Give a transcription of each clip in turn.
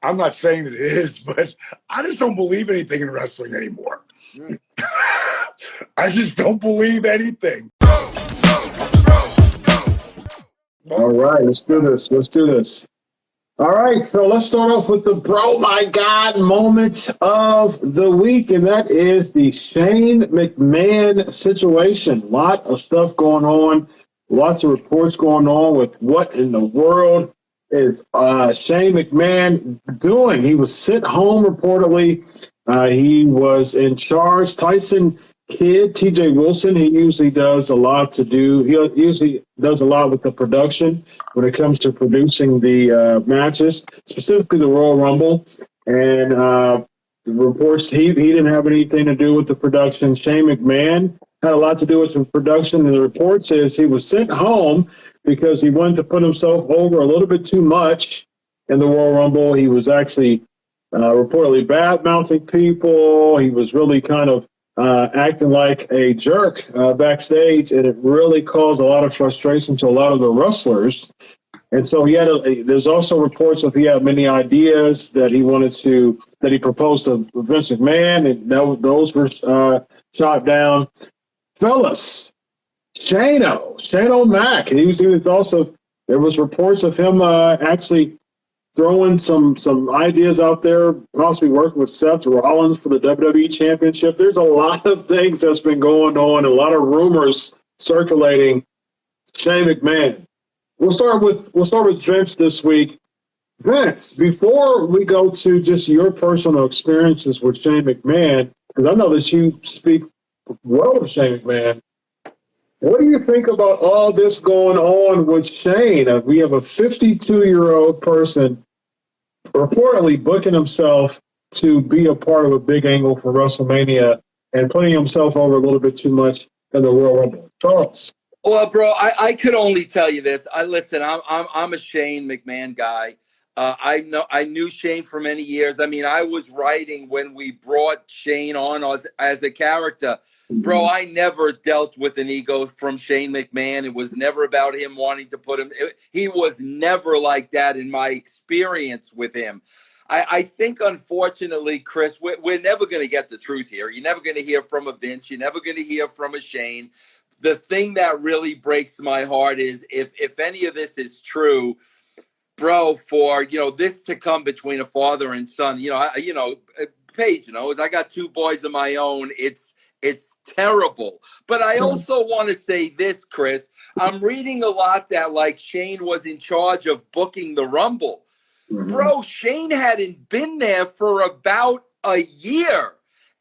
I'm not saying that it is, but I just don't believe anything in wrestling anymore. I just don't believe anything. All right, let's do this. Let's do this. All right, so let's start off with the bro, my God moment of the week, and that is the Shane McMahon situation. A lot of stuff going on, lots of reports going on with what in the world is Shane McMahon doing. He was sent home reportedly. He was in charge. Tyson Kidd, TJ Wilson, he usually does a lot he usually does a lot with the production when it comes to producing the matches, specifically the Royal Rumble. And the reports, he didn't have anything to do with the production. Shane McMahon had a lot to do with the production. And the report says he was sent home because he wanted to put himself over a little bit too much in the Royal Rumble. He was actually reportedly bad-mouthing people. He was really kind of acting like a jerk backstage, and it really caused a lot of frustration to a lot of the wrestlers. And so there's also reports of he had many ideas that he proposed to Vince McMahon, and those were shot down. Fellas, Shane O'Mac, there was reports of him actually throwing some ideas out there, possibly working with Seth Rollins for the WWE Championship. There's a lot of things that's been going on, a lot of rumors circulating. Shane McMahon. We'll start with Vince this week. Vince, before we go to just your personal experiences with Shane McMahon, because I know that you speak well of Shane McMahon, what do you think about all this going on with Shane? We have a 52-year-old person reportedly booking himself to be a part of a big angle for WrestleMania and putting himself over a little bit too much in the Royal Rumble. Thoughts? Well, bro, I could only tell you this. I'm a Shane McMahon guy. I knew Shane for many years. I mean, I was writing when we brought Shane on as a character. Bro, I never dealt with an ego from Shane McMahon. It was never about him wanting to put him. He was never like that in my experience with him. I think, unfortunately, Chris, we're never going to get the truth here. You're never going to hear from a Vince. You're never going to hear from a Shane. The thing that really breaks my heart is if any of this is true, bro, for this to come between a father and son, Paige, as I got two boys of my own, it's terrible. But I also want to say this, Chris. I'm reading a lot that like Shane was in charge of booking the Rumble. Mm-hmm. Bro, Shane hadn't been there for about a year.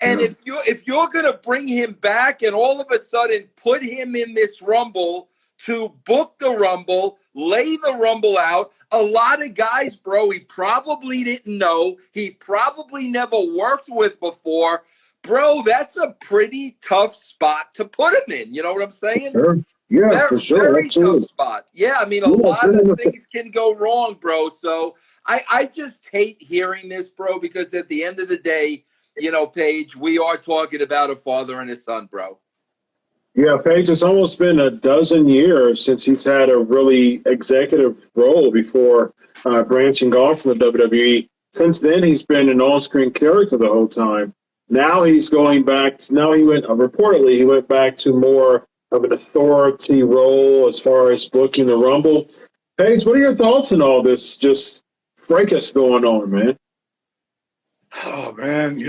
And if you're going to bring him back and all of a sudden put him in this Rumble to book the Rumble, lay the Rumble out, a lot of guys, bro, he probably didn't know. He probably never worked with before. Bro, that's a pretty tough spot to put him in. You know what I'm saying? Sure. Yeah, for sure. Very Absolutely. tough spot. Yeah, I mean, a lot of things can go wrong, bro. So I just hate hearing this, bro, because at the end of the day, Paige, we are talking about a father and a son, bro. Yeah, Paige, it's almost been a dozen years since he's had a really executive role before branching off from the WWE. Since then, he's been an on-screen character the whole time. Now he's going back. Reportedly, he went back to more of an authority role as far as booking the Rumble. Paige, what are your thoughts on all this just fracas going on, man? Oh, man,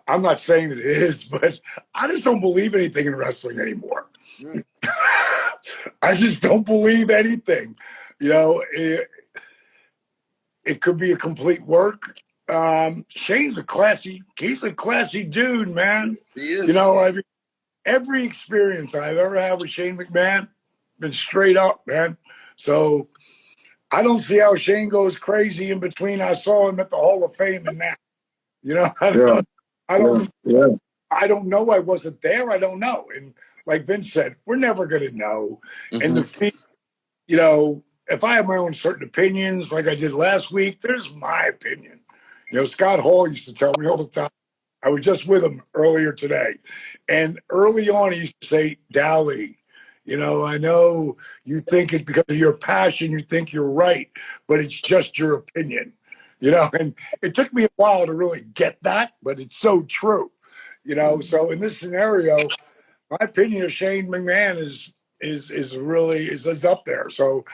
I'm not saying that it is, but I just don't believe anything in wrestling anymore. I just don't believe anything. It could be a complete work. Shane's he's a classy dude, man. He is. Every experience I've ever had with Shane McMahon been straight up, man. So I don't see how Shane goes crazy in between. I saw him at the Hall of Fame and now. I don't know. I wasn't there. I don't know. And like Vince said, we're never going to know. Mm-hmm. And if I have my own certain opinions, like I did last week, there's my opinion. Scott Hall used to tell me all the time. I was just with him earlier today. And early on, he used to say, Dowley, I know you think it's because of your passion, you think you're right, but it's just your opinion. And it took me a while to really get that, but it's so true. So in this scenario, my opinion of Shane McMahon is really is up there. So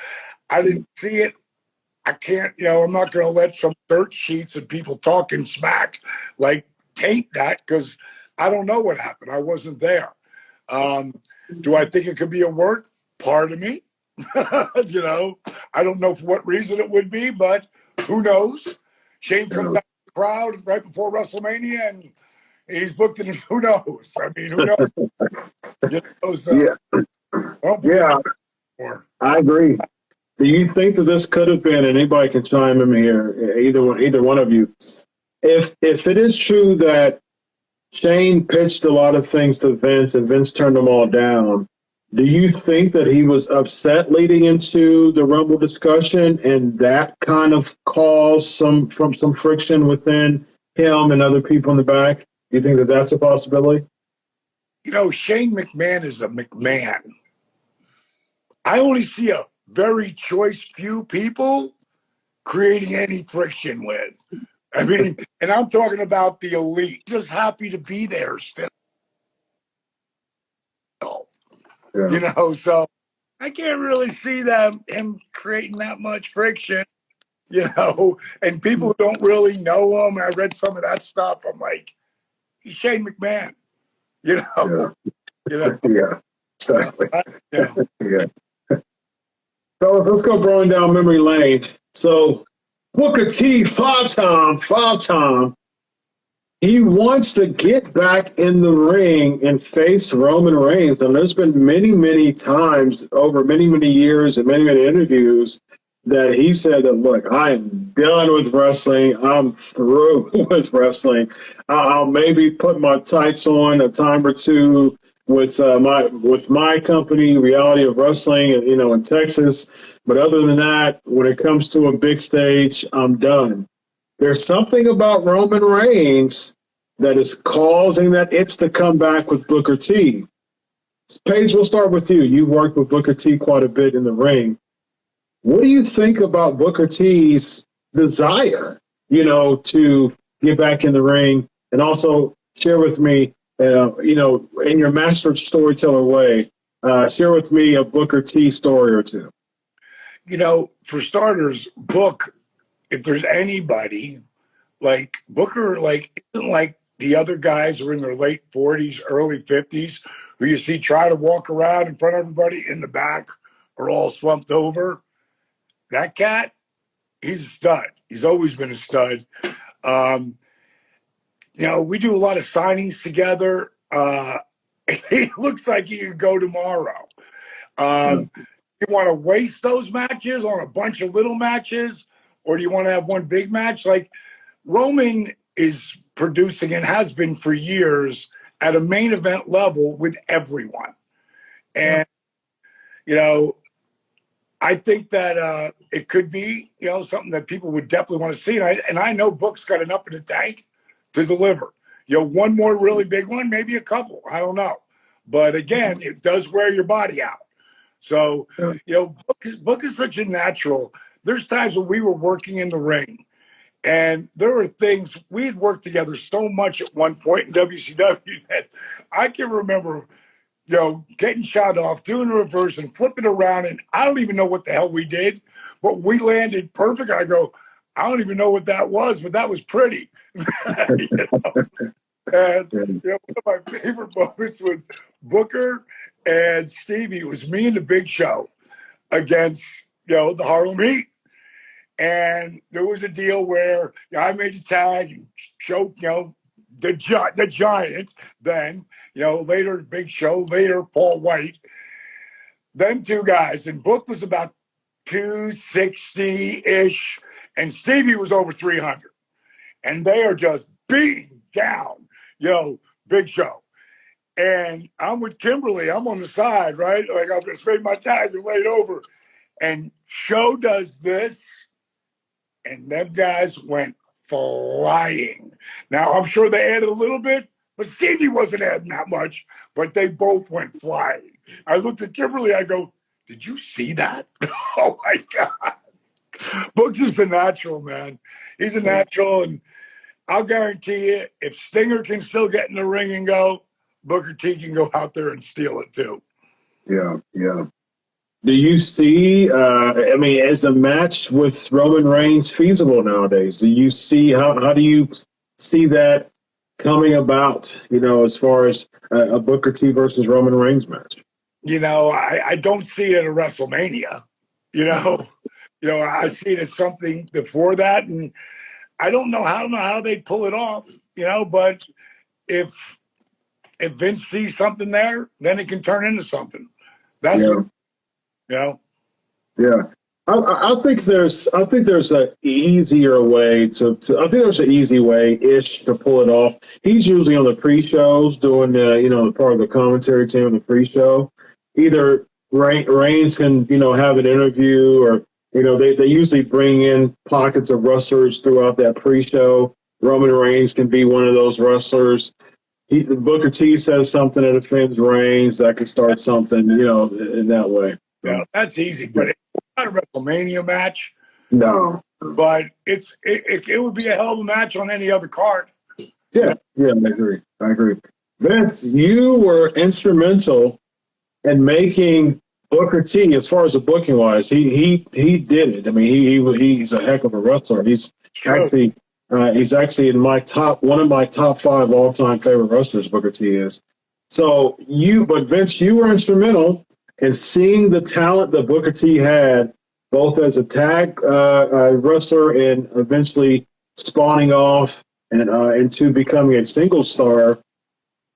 I didn't see it. I can't, I'm not going to let some dirt sheets and people talking smack like taint that, because I don't know what happened. I wasn't there. Do I think it could be a work? Part of me. I don't know for what reason it would be, but who knows? Shane comes back to the crowd right before WrestleMania and he's booked in. Who knows? I mean, who knows? Yeah, I agree. Do you think that this could have been? Anybody can chime in here. Either one of you. If it is true that Shane pitched a lot of things to Vince and Vince turned them all down, do you think that he was upset leading into the Rumble discussion and that kind of caused some friction within him and other people in the back? Do you think that that's a possibility? Shane McMahon is a McMahon. I only see a very choice few people creating any friction with. I mean, and I'm talking about the elite. Just happy to be there still. Yeah. So I can't really see him creating that much friction, and people who don't really know him. I read some of that stuff. I'm like, he's Shane McMahon, Yeah. Yeah. Exactly. Yeah. So let's go going down memory lane. So Booker T, five-time. He wants to get back in the ring and face Roman Reigns. And there's been many, many times over many, many years and many, many interviews that he said that, look, I'm done with wrestling. I'm through with wrestling. I'll maybe put my tights on a time or two with my company, Reality of Wrestling, in Texas. But other than that, when it comes to a big stage, I'm done. There's something about Roman Reigns that is causing that itch to come back with Booker T. Paige, we'll start with you. You worked with Booker T quite a bit in the ring. What do you think about Booker T's desire, to get back in the ring? And also share with me, in your master storyteller way, share with me a Booker T story or two. For starters, if there's anybody like Booker, isn't like the other guys who are in their late 40s, early 50s, who you see try to walk around in front of everybody in the back or all slumped over. That cat, he's a stud. He's always been a stud. We do a lot of signings together. He looks like he could go tomorrow. You want to waste those matches on a bunch of little matches, or do you want to have one big match? Like Roman is producing and has been for years at a main event level with everyone. And, I think that it could be, something that people would definitely want to see. And I know Book's got enough in the tank to deliver. One more really big one, maybe a couple. I don't know. But again, it does wear your body out. So, Book is such a natural. There's times when we were working in the ring and there were things we had worked together so much at one point in WCW that I can remember, getting shot off, doing a reverse and flipping around. And I don't even know what the hell we did, but we landed perfect. I go, I don't even know what that was, but that was pretty. And one of my favorite moments with Booker and Stevie was me and the Big Show against, the Harlem Heat. And there was a deal where I made the tag and showed, the Giant, then, later Big Show, later Paul White, them two guys. And Book was about 260-ish, and Stevie was over 300. And they are just beating down, Big Show. And I'm with Kimberly. I'm on the side, right? Like I'm just made my tag and laid over. And Show does this, and them guys went flying. Now, I'm sure they added a little bit, but Stevie wasn't adding that much, but they both went flying. I looked at Kimberly, I go, did you see that? Oh, my God. Book's just a natural, man. He's a natural, and I'll guarantee you, if Stinger can still get in the ring and go, Booker T can go out there and steal it too. Yeah, yeah. Do you see, is a match with Roman Reigns feasible nowadays? Do you see, how do you see that coming about, as far as a Booker T versus Roman Reigns match? I don't see it at a WrestleMania. I see it as something before that, and I don't know how they'd pull it off, but if Vince sees something there, then it can turn into something. That's Yeah. I think there's an easier way to I think there's an easy way-ish to pull it off. He's usually on the pre-shows doing the part of the commentary team on the pre-show. Either Reigns can, have an interview, or, they usually bring in pockets of wrestlers throughout that pre-show. Roman Reigns can be one of those wrestlers. Booker T says something that offends Reigns, that could start something, in that way. Yeah, that's easy, but it's not a WrestleMania match. No. But it would be a hell of a match on any other card. Yeah, I agree. Vince, you were instrumental in making Booker T, as far as the booking wise, he did it. I mean, he's a heck of a wrestler. He's actually in one of my top 5 all-time favorite wrestlers. Booker T is. So but Vince, you were instrumental in seeing the talent that Booker T had, both as a tag wrestler and eventually spawning off and into becoming a single star.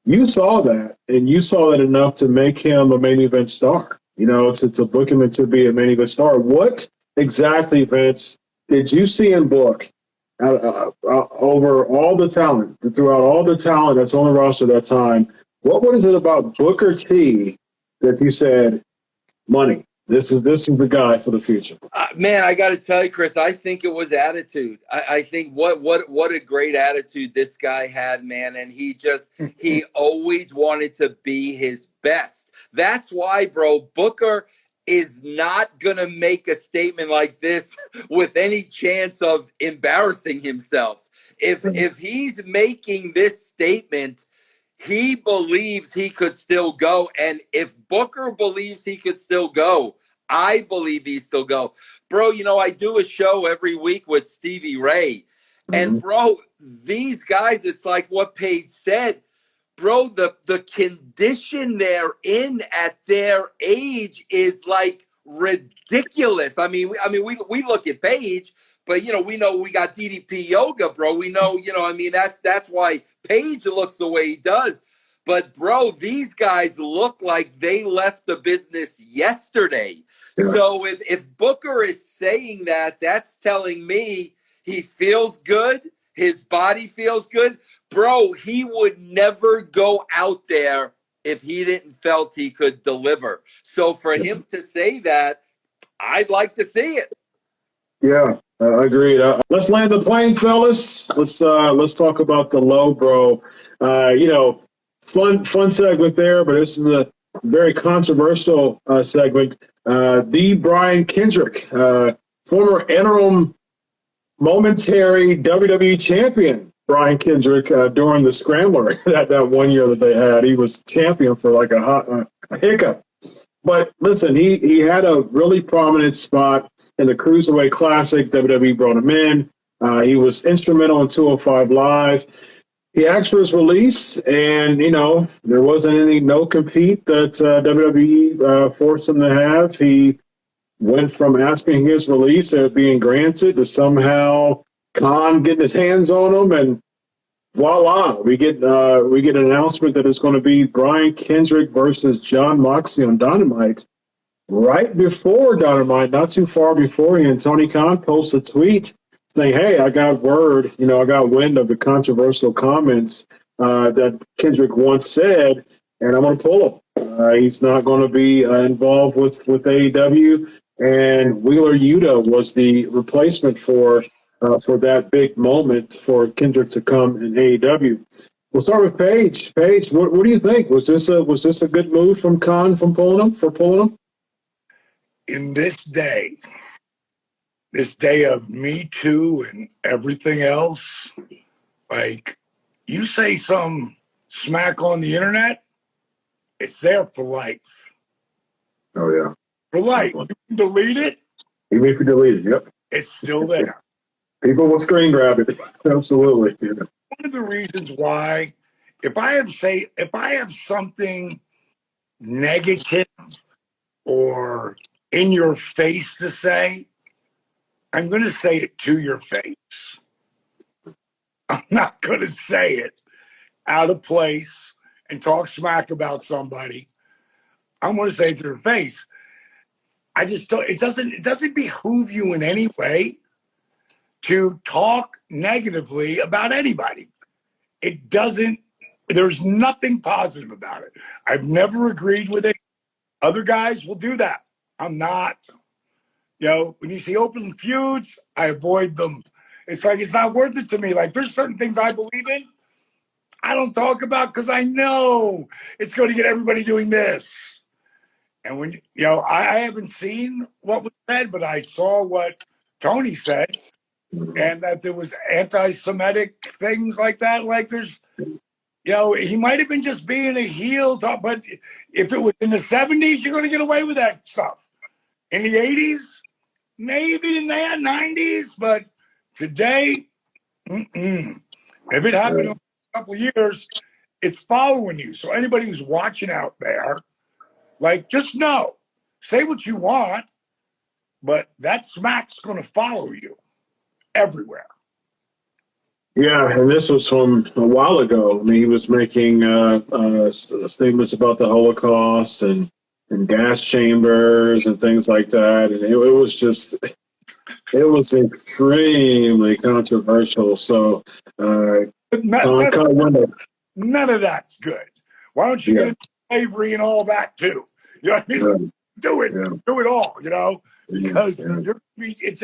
You saw that, and you saw that enough to make him a main event star, to book him into be a main event star. What exactly, Vince, did you see in Book over all the talent, throughout all the talent that's on the roster at that time? What is it about Booker T that you said, money, this is the guy for the future? Man, I got to tell you, Chris, I think it was attitude. I think what a great attitude this guy had, man. And he always wanted to be his best. That's why, bro, Booker is not going to make a statement like this with any chance of embarrassing himself. If he's making this statement, he believes he could still go. And if Booker believes he could still go, I believe he still go. Bro, I do a show every week with Stevie Ray. And, bro, these guys, it's like what Paige said. Bro, the condition they're in at their age is, like, ridiculous. I mean, we look at Paige, but, we know we got DDP yoga, bro. We know, that's why Paige looks the way he does. But, bro, these guys look like they left the business yesterday. Yeah. So if Booker is saying that, that's telling me he feels good. His body feels good. Bro, he would never go out there if he didn't felt he could deliver. So for him to say that, I'd like to see it. Yeah, agreed. Let's land the plane, fellas. Let's talk about the low, bro. Fun segment there, but this is a very controversial segment. The Brian Kendrick, former interim momentary WWE champion, Brian Kendrick, during the Scrambler, that 1 year that they had, he was champion for like a hiccup. But listen, he had a really prominent spot in the Cruiserweight Classic. WWE brought him in. He was instrumental in 205 Live. He asked for his release, and, there wasn't any no-compete that WWE forced him to have. He went from asking his release and being granted to somehow Khan getting his hands on him, and voila, we get an announcement that it's going to be Brian Kendrick versus Jon Moxley on Dynamite. Right before Dynamite, not too far before, and Tony Khan posts a tweet saying, hey, I got word, I got wind of the controversial comments that Kendrick once said, and I'm going to pull him. He's not going to be involved with AEW, and Wheeler Yuta was the replacement for that big moment for Kendrick to come in AEW. We'll start with Paige. Paige, what do you think? Was this a good move from Khan for pulling him? In this day, this day of Me Too and everything else, like, you say some smack on the internet, it's there for life. Oh, yeah. For life. You can delete it. Even if you delete it, yep. It's still there. People will screen grab it. Absolutely. Yeah. One of the reasons why, if I have something negative or in your face to say, I'm going to say it to your face. I'm not going to say it out of place and talk smack about somebody. I'm going to say it to their face. I just don't. It doesn't behoove you in any way to talk negatively about anybody. It doesn't. There's nothing positive about it. I've never agreed with it. Other guys will do that. I'm not. When you see open feuds, I avoid them. It's like it's not worth it to me. Like there's certain things I believe in, I don't talk about because I know it's going to get everybody doing this. And when I haven't seen what was said, but I saw what Tony said, and that there was anti-Semitic things like that. Like there's, he might have been just being a heel, but if it was in the 70s, you're going to get away with that stuff. In the 80s, maybe in the 90s, but today, if it happened in a couple of years, it's following you. So anybody who's watching out there, like, just know, say what you want, but that smack's going to follow you everywhere. Yeah, and this was from a while ago. I mean, he was making statements about the Holocaust and gas chambers and things like that, and it was extremely controversial. So, none of that's good. Why don't you get into slavery and all that too? You know what I mean? Right. Do it all. Because it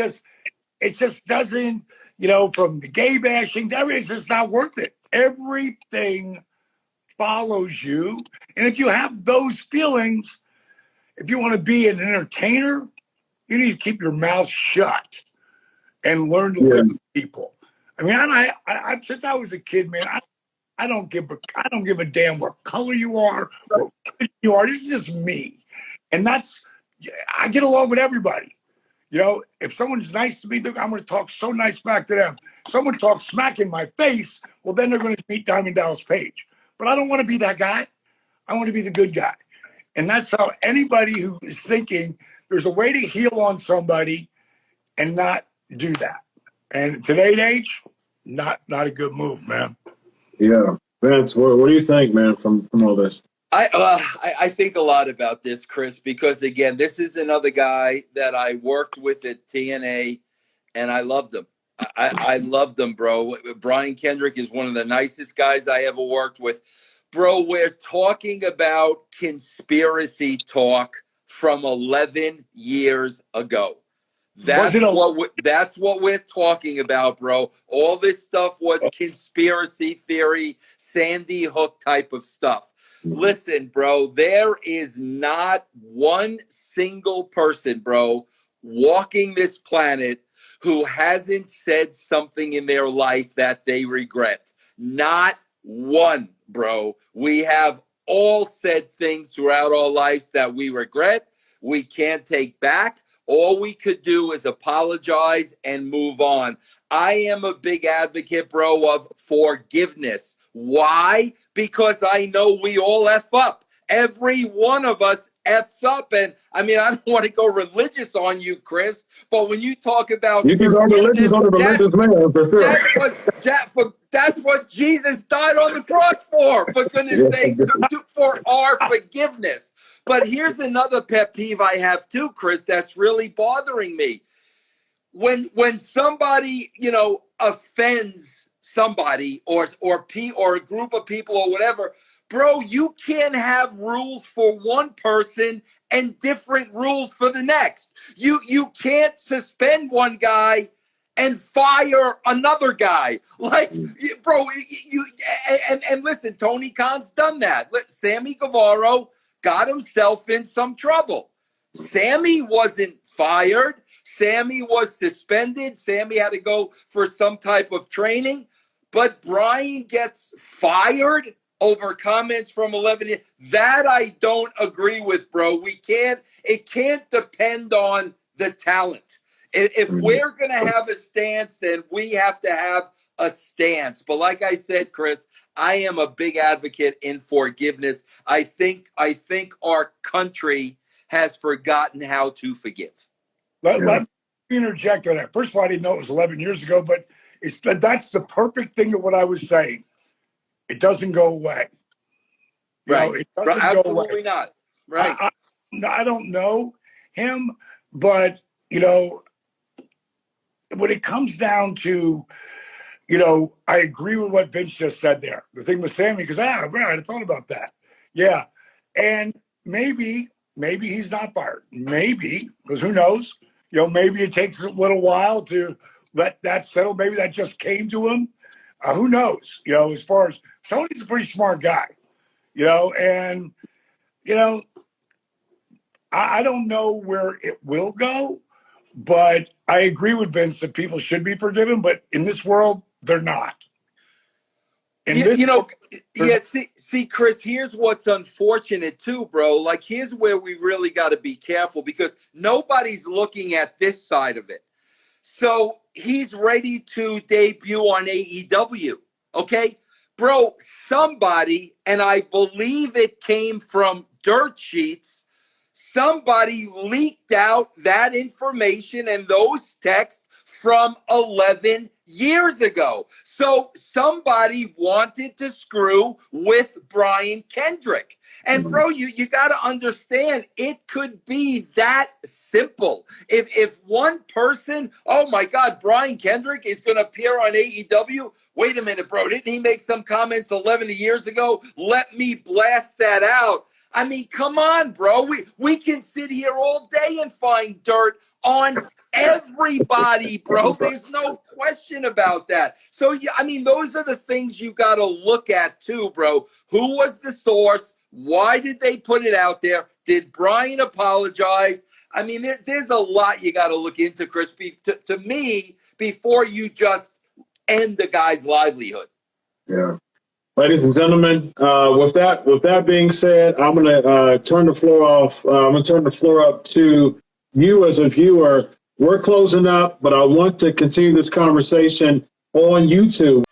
just doesn't. From the gay bashing to everything, it's just not worth it. Everything follows you. And if you have those feelings, if you want to be an entertainer, you need to keep your mouth shut and learn to live with people. I mean, I since I was a kid, man, I don't give a damn what color you are, what you are. This is just me. And I get along with everybody. If someone's nice to me, I'm going to talk so nice back to them. Someone talks smack in my face, well, then they're going to meet Diamond Dallas Page. But I don't want to be that guy. I want to be the good guy. And that's how anybody who is thinking there's a way to heal on somebody and not do that. And today's age, not a good move, man. Yeah. Vince, what do you think, man, from all this? I think a lot about this, Chris, because, again, this is another guy that I worked with at TNA, and I loved him. I loved him, bro. Brian Kendrick is one of the nicest guys I ever worked with. Bro, we're talking about conspiracy talk from 11 years ago. That's what we're talking about, bro. All this stuff was conspiracy theory, Sandy Hook type of stuff. Listen, bro, there is not one single person, bro, walking this planet who hasn't said something in their life that they regret. Not one, bro. We have all said things throughout our lives that we regret, we can't take back. All we could do is apologize and move on. I am a big advocate, bro, of forgiveness. Why? Because I know we all F up. Every one of us F's up. And I mean, I don't want to go religious on you, Chris, but when you talk about you can go religious on a religious man, for sure. That's what Jesus died on the cross for goodness sake, for our forgiveness. But here's another pet peeve I have too, Chris, that's really bothering me. When somebody, offends somebody or a group of people or whatever, bro, you can't have rules for one person and different rules for the next. You can't suspend one guy and fire another guy. Like, bro, and listen, Tony Khan's done that. Sammy Guevara got himself in some trouble. Sammy wasn't fired. Sammy was suspended. Sammy had to go for some type of training. But Brian gets fired over comments from 11 years. That I don't agree with, bro. It can't depend on the talent. If we're going to have a stance, then we have to have a stance. But like I said, Chris, I am a big advocate in forgiveness. I think our country has forgotten how to forgive. Let me interject on that. First of all, I didn't know it was 11 years ago, but that's the perfect thing of what I was saying. It doesn't go away. Right. It doesn't go away. Absolutely not. Right. I don't know him, but, when it comes down to, I agree with what Vince just said there. The thing with Sammy, because I had thought about that. Yeah. And maybe he's not fired. Maybe, because who knows? Maybe it takes a little while to let that settle. Maybe that just came to him. Who knows? As far as Tony's a pretty smart guy, and, I don't know where it will go, but I agree with Vince that people should be forgiven, but in this world, they're not. See, Chris, here's what's unfortunate too, bro. Like, here's where we really got to be careful because nobody's looking at this side of it. So he's ready to debut on AEW, okay? Bro, somebody, and I believe it came from dirt sheets, somebody leaked out that information and those texts from 11 years ago. So somebody wanted to screw with Brian Kendrick. And bro, you got to understand, it could be that simple. If one person, oh my God, Brian Kendrick is going to appear on AEW. Wait a minute, bro. Didn't he make some comments 11 years ago? Let me blast that out. I mean, come on, bro. We can sit here all day and find dirt on everybody, bro. There's no question about that. So, those are the things you got to look at too, bro. Who was the source? Why did they put it out there? Did Brian apologize? There's a lot you got to look into, Chris, to me, before you just end the guy's livelihood. Yeah. Ladies and gentlemen, with that being said, I'm going to turn the floor off. I'm going to turn the floor up to you as a viewer. We're closing up, but I want to continue this conversation on YouTube.